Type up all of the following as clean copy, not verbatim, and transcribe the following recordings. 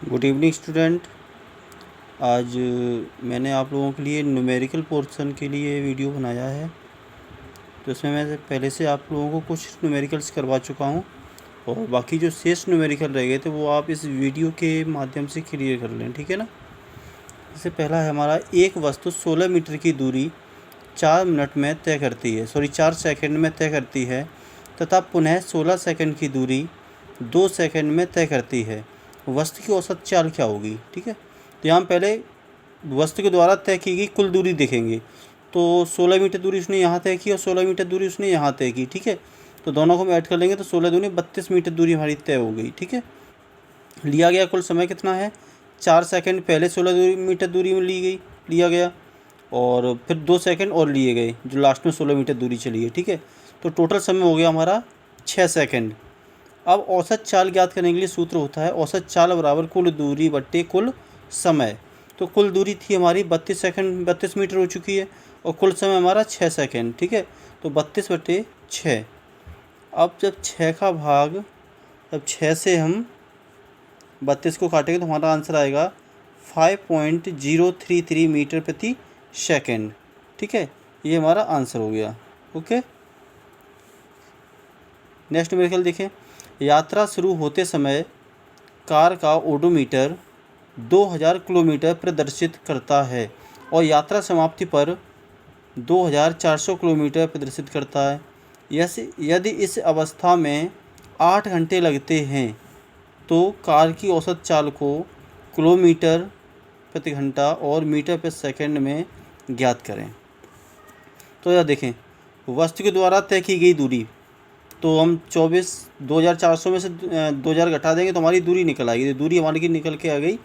Good evening student. आज मैंने आप लोगों के लिए न्यूमेरिकल पोर्शन के लिए वीडियो बनाया है। तो इसमें मैं पहले से आप लोगों को कुछ न्यूमेरिकल्स करवा चुका हूँ और बाकी जो शेष न्यूमेरिकल रह गए थे वो आप इस वीडियो के माध्यम से क्लियर कर लें, ठीक है ना। इससे पहला है हमारा, एक वस्तु 16 मीटर की दूरी 4 मिनट में तय करती है, 4 सेकंड में तय करती है तथा पुनः 16 सेकंड की दूरी 2 सेकंड में तय करती है। वस्तु की औसत चाल क्या होगी, ठीक है। तो यहाँ पहले वस्तु के द्वारा तय की गई कुल दूरी देखेंगे। तो 16 मीटर दूरी उसने यहाँ तय की और 16 मीटर दूरी उसने यहाँ तय की, ठीक है। तो दोनों को हम ऐड कर लेंगे तो 16 दूनी 32 मीटर दूरी हमारी तय हो गई, ठीक है। लिया गया कुल समय कितना है, 4 सेकंड पहले 16 मीटर दूरी में लिया गया और फिर 2 सेकंड और लिए गए जो लास्ट में 16 मीटर दूरी चली है, ठीक है। तो टोटल समय हो गया हमारा 6 सेकंड। अब औसत चाल ज्ञात करने के लिए सूत्र होता है औसत चाल बराबर कुल दूरी बट्टे कुल समय। तो कुल दूरी थी हमारी 32 मीटर हो चुकी है और कुल समय हमारा 6 सेकंड, ठीक है। तो 32/6। अब जब 6 से हम 32 को काटेंगे तो हमारा आंसर आएगा 5.033 मीटर प्रति सेकंड, ठीक है। ये हमारा आंसर हो गया। ओके, नेक्स्ट न्यूमेरिकल देखें। यात्रा शुरू होते समय कार का ओडोमीटर 2000 किलोमीटर प्रदर्शित करता है और यात्रा समाप्ति पर 2400 किलोमीटर प्रदर्शित करता है। यदि इस अवस्था में 8 घंटे लगते हैं तो कार की औसत चाल को किलोमीटर प्रति घंटा और मीटर प्रति सेकंड में ज्ञात करें। तो यह देखें, वस्तु के द्वारा तय की गई दूरी, तो हम 24,2400 में से 2000 घटा देंगे तो हमारी दूरी निकल आएगी। तो दूरी हमारी की निकल के आ गई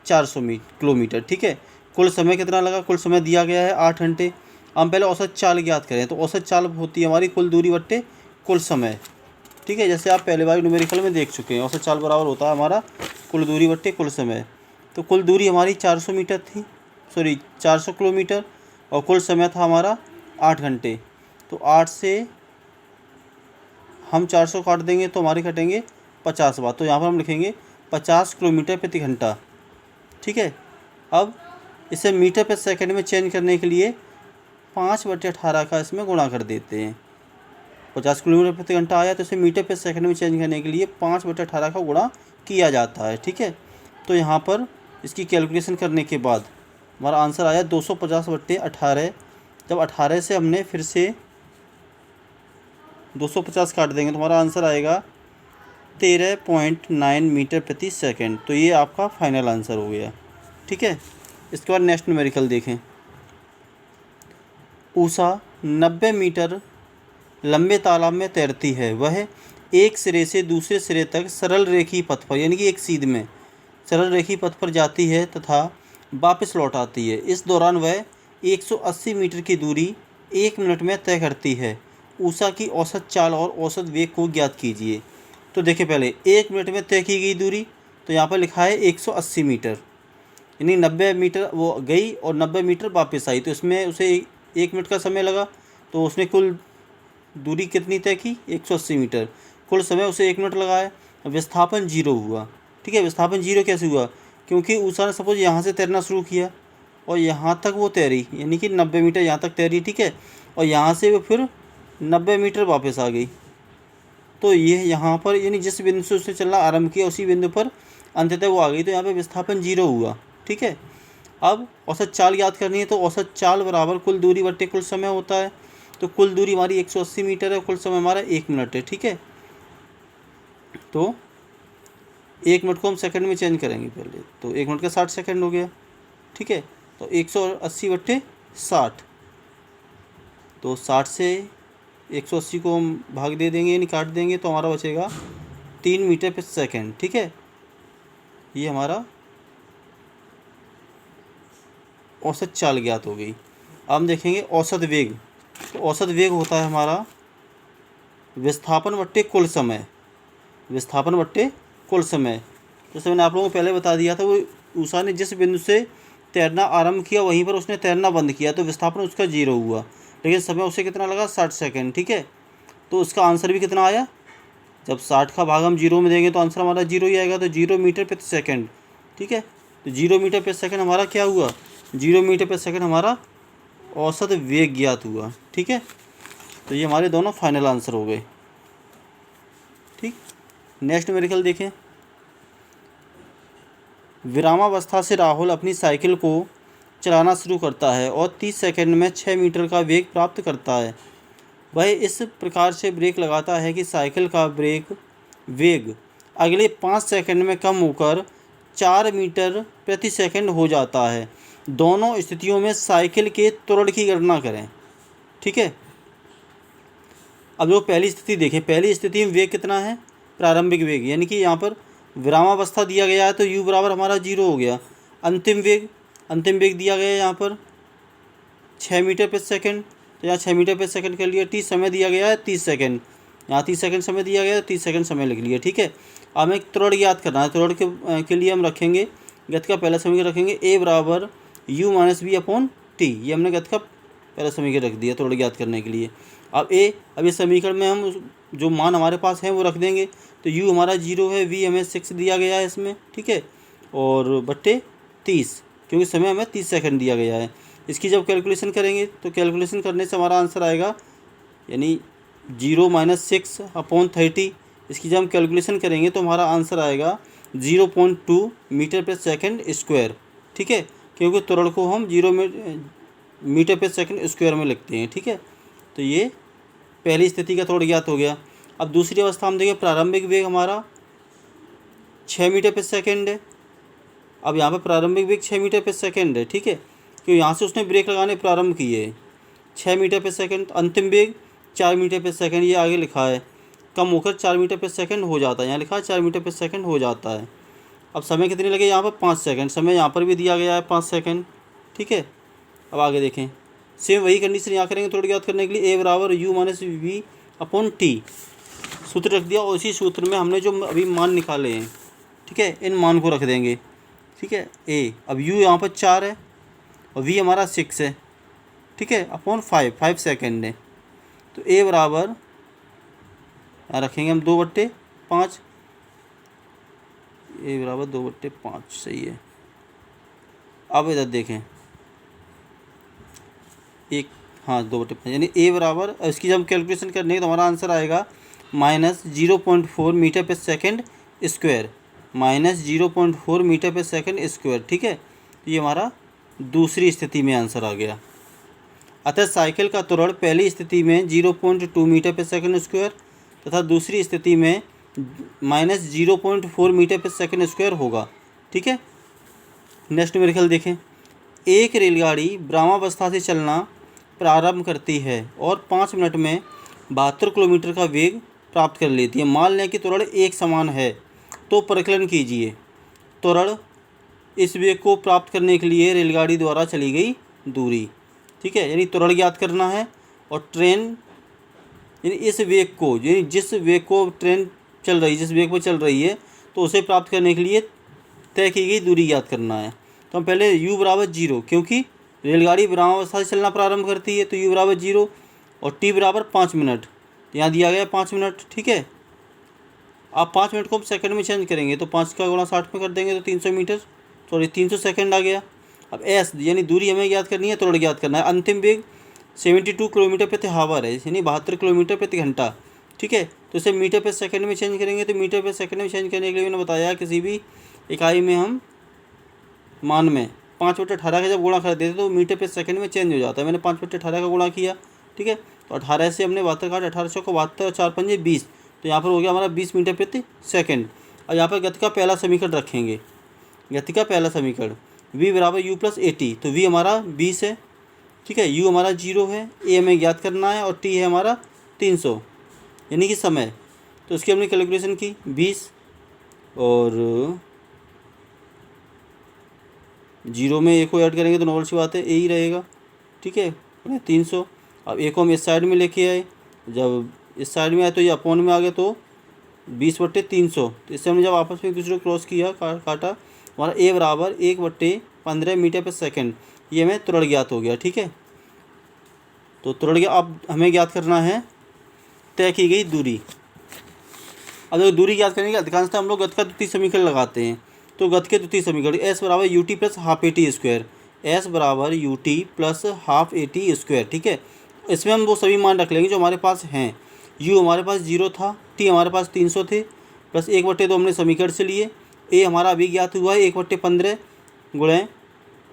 400 किलोमीटर, ठीक है। कुल समय कितना लगा, कुल समय दिया गया है 8 घंटे। हम पहले औसत चाल ज्ञात करें तो औसत चाल होती है हमारी कुल दूरी बट्टे कुल समय, ठीक है। जैसे आप पहले बार न्यूमेरिकल में देख चुके हैं, औसत चाल बराबर होता है हमारा कुल दूरी बट्टे कुल समय। तो कुल दूरी हमारी 400 मीटर थी, 400 किलोमीटर और कुल समय था हमारा 8 घंटे। तो 8 से हम 400 काट देंगे तो हमारे कटेंगे 50 बार। तो यहाँ पर हम लिखेंगे 50 किलोमीटर प्रति घंटा, ठीक है। अब इसे मीटर प्रति सेकंड में चेंज करने के लिए 5/18 का इसमें गुणा कर देते हैं। 50 किलोमीटर प्रति घंटा आया तो इसे मीटर प्रति सेकंड में चेंज करने के लिए 5/18 का गुणा किया जाता है, ठीक है। तो यहाँ पर इसकी कैलकुलेशन करने के बाद हमारा आंसर आया 250/18। जब 18 से हमने फिर से 250 काट देंगे तो हमारा आंसर आएगा 13.9 मीटर प्रति सेकंड। तो ये आपका फाइनल आंसर हो गया, ठीक है। इसके बाद नेक्स्ट न्यूमेरिकल देखें। उषा 90 मीटर लंबे तालाब में तैरती है। वह एक सिरे से दूसरे सिरे तक सरल रेखी पथ पर, यानी कि एक सीध में सरल रेखी पथ पर जाती है तथा वापस लौट आती है। इस दौरान वह 180 मीटर की दूरी 1 मिनट में तय करती है। उषा की औसत चाल और औसत वेग को ज्ञात कीजिए। तो देखिए, पहले 1 मिनट में तय की गई दूरी, तो यहाँ पर लिखा है 180 मीटर, यानी 90 मीटर वो गई और 90 मीटर वापस आई, तो इसमें उसे 1 मिनट का समय लगा। तो उसने कुल दूरी कितनी तय की, 180 मीटर। कुल समय उसे 1 मिनट लगा है। विस्थापन 0 हुआ, ठीक है। विस्थापन 0 कैसे हुआ, क्योंकि उषा ने सपोज यहाँ से तैरना शुरू किया और यहाँ तक वो तैरी, यानी कि 90 मीटर यहाँ तक तैरी, ठीक है। और यहाँ से वो फिर 90 मीटर वापस आ गई। तो ये यहाँ पर यानी जिस बिंदु से उसने चलना आरंभ किया उसी बिंदु पर अंततः वो आ गई। तो यहाँ पे विस्थापन 0 हुआ, ठीक है। अब औसत चाल याद करनी है तो औसत चाल बराबर कुल दूरी बट्टे कुल समय होता है। तो कुल दूरी हमारी 180 मीटर है, कुल समय हमारा 1 मिनट है, ठीक है। तो 1 मिनट को हम सेकंड में चेंज करेंगे पहले, तो 1 मिनट का 60 सेकंड हो गया, ठीक है। तो 180/60, तो 60 से 180 को हम भाग दे देंगे यानी काट देंगे तो हमारा बचेगा 3 मीटर प्रति सेकंड, ठीक है। ये हमारा औसत चाल ज्ञात हो गई। अब हम देखेंगे औसत वेग। तो औसत वेग होता है हमारा विस्थापन बट्टे कुल समय, विस्थापन बट्टे कुल समय। जैसे मैंने आप लोगों को पहले बता दिया था, वो उषा ने जिस बिंदु से तैरना आरंभ किया वहीं पर उसने तैरना बंद किया, तो विस्थापन उसका 0 हुआ, लेकिन समय उसे कितना लगा, 60 सेकंड, ठीक है। तो उसका आंसर भी कितना आया, जब 60 का भाग हम 0 में देंगे तो आंसर हमारा 0 ही आएगा। तो 0 मीटर प्रति सेकंड, ठीक है। तो 0 मीटर पर सेकंड हमारा क्या हुआ, 0 मीटर पर सेकंड हमारा औसत वेग ज्ञात हुआ, ठीक है। तो ये हमारे दोनों फाइनल आंसर हो गए, ठीक। नेक्स्ट न्यूमेरिकल देखें। विरामावस्था से राहुल अपनी साइकिल को चलाना शुरू करता है और 30 सेकंड में 6 मीटर का वेग प्राप्त करता है। वह इस प्रकार से ब्रेक लगाता है कि साइकिल का ब्रेक वेग अगले 5 सेकंड में कम होकर 4 मीटर प्रति सेकंड हो जाता है। दोनों स्थितियों में साइकिल के त्वरण की गणना करें, ठीक है। अब जो पहली स्थिति देखें, पहली स्थिति में वेग कितना है, प्रारंभिक वेग, यानी कि यहाँ पर विरामावस्था दिया गया है तो u बराबर हमारा 0 हो गया। अंतिम वेग दिया गया है यहाँ पर 6 मीटर प्रति सेकंड, तो यहाँ 6 मीटर प्रति सेकंड कर लिया। t समय दिया गया है 30 सेकंड, यहाँ 30 सेकंड समय दिया गया है, 30 सेकंड समय लिख लिया, ठीक है। अब हमें त्वरण ज्ञात करना है। त्वरण के लिए हम रखेंगे गति का पहला समीकरण रखेंगे a बराबर u minus b upon t. ये हमने गति का पहला समीकरण रख दिया त्वरण ज्ञात करने के लिए। अब इस समीकरण में हम जो मान हमारे पास हैं वो रख देंगे। तो u हमारा 0 है, v हमें 6 दिया गया है इसमें, ठीक है, और बट्टे 30, क्योंकि समय हमें 30 सेकंड दिया गया है। इसकी जब कैलकुलेशन करेंगे तो कैलकुलेशन करने से हमारा आंसर आएगा, यानी 0 माइनस 6 अपॉन 30। इसकी जब हम कैलकुलेशन करेंगे तो हमारा आंसर आएगा 0.2 मीटर पर सेकंड स्क्वायर, ठीक है, क्योंकि त्वरण को हम 0 मीटर पर सेकंड स्क्वायर में लिखते हैं, ठीक है। तो ये पहली स्थिति का त्वरण ज्ञात हो गया। अब दूसरी अवस्था हम देखें, प्रारंभिक वेग हमारा 6 मीटर पर सेकंड है। अब यहाँ पर प्रारंभिक वेग 6 मीटर पर सेकंड है, ठीक है, क्योंकि यहाँ से उसने ब्रेक लगाने प्रारंभ किए है 6 मीटर पर सेकंड। अंतिम वेग 4 मीटर पर सेकंड, ये आगे लिखा है, कम होकर 4 मीटर पर सेकंड हो जाता है, यहाँ लिखा है 4 मीटर पर सेकंड हो जाता है। अब समय कितने लगे, यहाँ पर 5 सेकंड, समय यहाँ पर भी दिया गया है 5 सेकंड, ठीक है। अब आगे देखें, सेम वही कंडीशन यहाँ करेंगे त्वरण ज्ञात करने के लिए। a बराबर u minus v upon t सूत्र रख दिया, और इसी सूत्र में हमने जो अभी मान निकाले हैं, ठीक है, इन मान को रख देंगे, ठीक है। a, अब u यहाँ पर 4 है और v हमारा 6 है, ठीक है, अपॉन 5 सेकंड है। तो a बराबर यहाँ रखेंगे हम 2/5, a बराबर 2/5, सही है। अब इधर देखें, एक, हाँ 2/5, यानी a बराबर, इसकी जब हम कैलकुलेशन करने तो हमारा आंसर आएगा माइनस 0.4 मीटर पर सेकंड स्क्वायर, माइनस 0.4 मीटर पर सेकंड स्क्वायर, ठीक है। ये हमारा दूसरी स्थिति में आंसर आ गया। अतः साइकिल का त्वरण पहली स्थिति में 0.2 मीटर पर सेकंड स्क्वायर तथा दूसरी स्थिति में माइनस 0.4 मीटर पर सेकंड स्क्वायर होगा, ठीक है। नेक्स्ट न्यूमेरिकल देखें। एक रेलगाड़ी विरामावस्था से चलना प्रारंभ करती है और 5 मिनट में 72 किलोमीटर का वेग प्राप्त कर लेती है। मान लें कि त्वरण एक समान है, तो परिकलन कीजिए। त्वरण इस वेग को प्राप्त करने के लिए रेलगाड़ी द्वारा चली गई दूरी, ठीक है, यानी त्वरण ज्ञात करना है। और ट्रेन, यानी इस वेग को, यानी जिस वेग को ट्रेन चल रही, जिस वेग पर चल रही है, तो उसे प्राप्त करने के लिए तय की गई दूरी ज्ञात करना है। तो हम पहले u बराबर 0, क्योंकि रेलगाड़ी विरामावस्था से चलना प्रारंभ करती है, तो u बराबर 0 और t बराबर 5 मिनट, तो यहाँ दिया गया 5 मिनट, ठीक है। आप 5 मिनट को हम सेकंड में चेंज करेंगे तो 5 का गुणा 60 में कर देंगे तो 300 मीटर, सॉरी 300 सेकंड आ गया। अब s यानी दूरी हमें ज्ञात करनी है, त्वरण ज्ञात करना है। अंतिम वेग 72 किलोमीटर प्रति हावर है, यानी 72 किलोमीटर प्रति घंटा, ठीक है। तो इसे मीटर पर सेकंड में चेंज करेंगे, तो मीटर पर सेकंड में चेंज करने के लिए मैंने बताया किसी भी इकाई में हम मान में 5/18 का जब गुणा कर देते तो मीटर पर सेकंड में चेंज हो जाता है। मैंने 5/18 का गुणा किया, ठीक है, तो 18 से हमने 72 काट, 1800 को 72 और 4 पंजे 20, तो यहाँ पर हो गया हमारा 20 मीटर प्रति सेकंड। और यहाँ पर गति का पहला समीकरण रखेंगे, गति का पहला समीकरण v बराबर u प्लस ए टी। तो v हमारा 20 है, ठीक है, u हमारा 0 है, a हमें ज्ञात करना है और t है हमारा 300, यानी कि समय। तो उसकी हमने कैलकुलेशन की 20 और 0 में a को ऐड करेंगे तो नॉर्मल सी बात है a ही रहेगा, ठीक है, 300। अब a को हम इस साइड में लेके आए, जब इस साइड में आए तो ये अपॉन में आ गए, तो 20/300। तो इससे हमने जब आपस में एक दूसरे को क्रॉस किया, काटा, हमारा a बराबर 1/15 मीटर पर सेकंड, ये हमें त्वरण ज्ञात हो गया, ठीक है। तो त्वरण अब हमें ज्ञात करना है तय की गई दूरी। अब दूरी ज्ञात करने के अधिकांशतः हम लोग गति का द्वितीय समीकरण लगाते हैं। तो गति के द्वितीय समीकरण एस बराबर U T plus half A T square, S बराबर U T plus half A T square. ठीक है, इसमें हम वो सभी मान रख लेंगे जो हमारे पास हैं। यू हमारे पास 0 था, टी हमारे पास 300 थे, प्लस 1/2 हमने समीकरण से लिए। ए हमारा अभी ज्ञात हुआ है 1/15 गुणे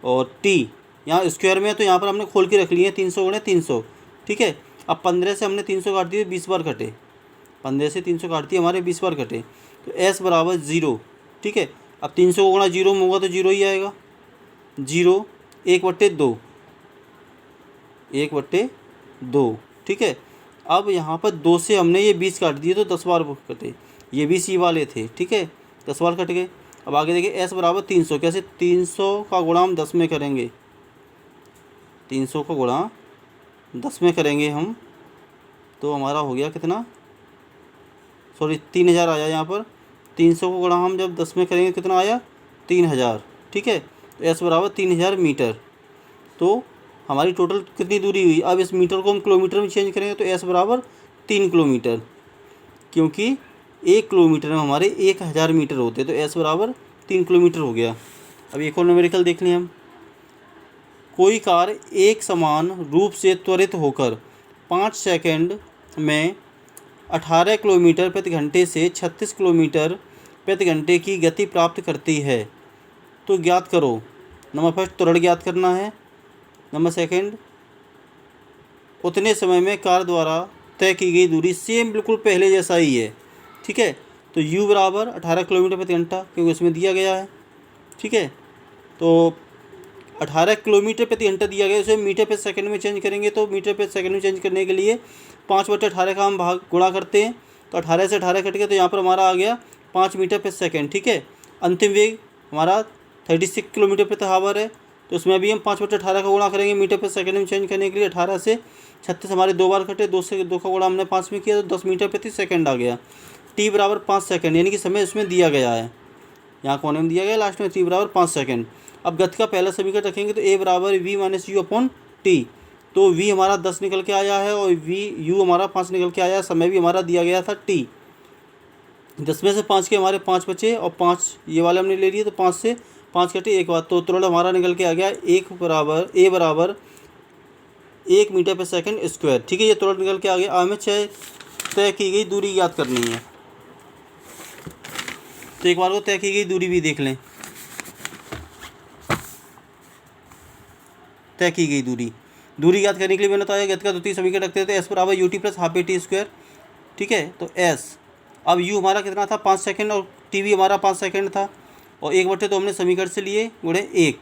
और टी यहाँ स्क्वायर में है तो यहाँ पर हमने खोल के रख लिए 300 गुणे 300। ठीक है, अब 15 से हमने 300 काट दिए, 20 बार कटे, 15 से 300 काट दिए हमारे 20 बार कटे, तो एस बराबर 0। ठीक है, अब 300 गुणा 0 में होगा तो 0 ही आएगा, 0 1/2, 1/2। ठीक है, अब यहाँ पर 2 से हमने ये 20 काट दिए तो 10 बार कटे, ये भी सी वाले थे। ठीक है, 10 बार कट गए। अब आगे देखिए एस बराबर 300, कैसे 300 का गुणा हम 10 में करेंगे, 300 का गुणा 10 में करेंगे हम, तो हमारा हो गया कितना, सॉरी 3000 आया यहाँ पर। 300 को गुणा हम जब 10 में करेंगे कितना आया, 3000। ठीक है, तो एस बराबर 3000 मीटर। तो हमारी टोटल कितनी दूरी हुई, अब इस मीटर को हम किलोमीटर में चेंज करेंगे तो एस बराबर 3 किलोमीटर, क्योंकि 1 किलोमीटर में हमारे 1000 मीटर होते, तो एस बराबर 3 किलोमीटर हो गया। अब एक और न्यूमेरिकल देख लें हम। कोई कार एक समान रूप से त्वरित होकर 5 सेकंड में 18 किलोमीटर प्रति घंटे से 36 किलोमीटर प्रति घंटे की गति प्राप्त करती है, तो ज्ञात करो। नंबर फर्स्ट त्वरण ज्ञात करना है, नंबर सेकंड उतने समय में कार द्वारा तय की गई दूरी सेम बिल्कुल पहले जैसा ही है। ठीक है, तो u बराबर 18 किलोमीटर प्रति घंटा, क्योंकि उसमें दिया गया है। ठीक है, तो 18 किलोमीटर प्रति घंटा दिया गया, उसे मीटर प्रति सेकंड में चेंज करेंगे, तो मीटर प्रति सेकंड में चेंज करने के लिए 5/18 का हम भाग गुणा करते हैं, तो 18 से 18 कट गया, तो यहाँ पर हमारा आ गया 5 मीटर प्रति सेकंड। ठीक है, अंतिम वेग हमारा 36 किलोमीटर प्रति आवर है, तो उसमें भी हम 5/18 का गुणा करेंगे मीटर प्रति सेकंड में चेंज करने के लिए। 18 से 36 हमारे 2 बार कटे, 2 से 2 का गुणा हमने 5 में किया, तो 10 मीटर प्रति सेकंड आ गया। टी बराबर 5 सेकंड, यानी कि समय इसमें दिया गया है, यहाँ कोने में दिया गया लास्ट में, टी बराबर 5 सेकंड। अब गति का पहला समीकरण रखेंगे तो ए बराबर v minus u upon t, तो वी हमारा 10 निकल के आया है और यू हमारा 5 निकल के आया है, समय भी हमारा दिया गया था टी। 10 में से 5 के हमारे 5 बचे और 5 ये वाले हमने ले लिए, तो 5 से 5 कटे एक बार, तो त्वरण हमारा निकल के आ गया ए बराबर 1 मीटर प्रति सेकंड स्क्वायर। ठीक है, ये त्वरण निकल के आ गया। हमें तय की गई दूरी याद करनी है, तो एक बार को तय की गई दूरी भी देख लें। तय की गई दूरी याद करने के लिए मैंने बताया गति का द्वितीय समीकरण रखते थे एस बराबर U T plus half A T square. ठीक है, तो एस, अब यू हमारा कितना था 5 सेकंड और टी भी हमारा 5 सेकंड था, और 1/2 तो हमने समीकरण से लिए गुणे 1।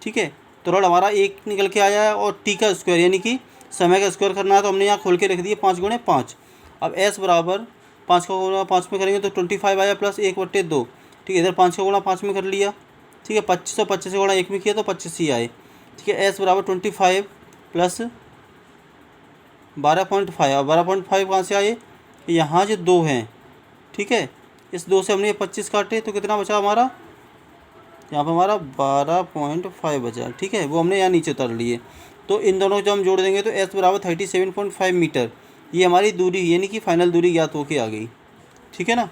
ठीक है, त्वरण हमारा 1 निकल के आया है और टी का स्क्वायर यानी कि समय का स्क्वायर करना है, तो हमने यहाँ खोल के रख दिए 5 गुणे 5। अब एस बराबर 5 का गुणा 5 में करेंगे तो 25 आया प्लस 1/2। ठीक है, इधर 5 का गुणा 5 में कर लिया। ठीक है, 25 25 से गुणा 1 में किया तो 25 ही आए। ठीक है, एस बराबर 25 प्लस 12.5, और 12.5 कहाँ से आए, यहाँ जो 2 हैं। ठीक है, इस 2 से हमने 25 काटे तो कितना बचा हमारा, यहाँ पर हमारा 12.5 बचा। ठीक है, वो हमने यहाँ नीचे उतार लिए, तो इन दोनों को जब हम जोड़ देंगे तो एस बराबर 37.5 मीटर, ये हमारी दूरी यानी कि फाइनल दूरी ज्ञात होके आ गई। ठीक है ना।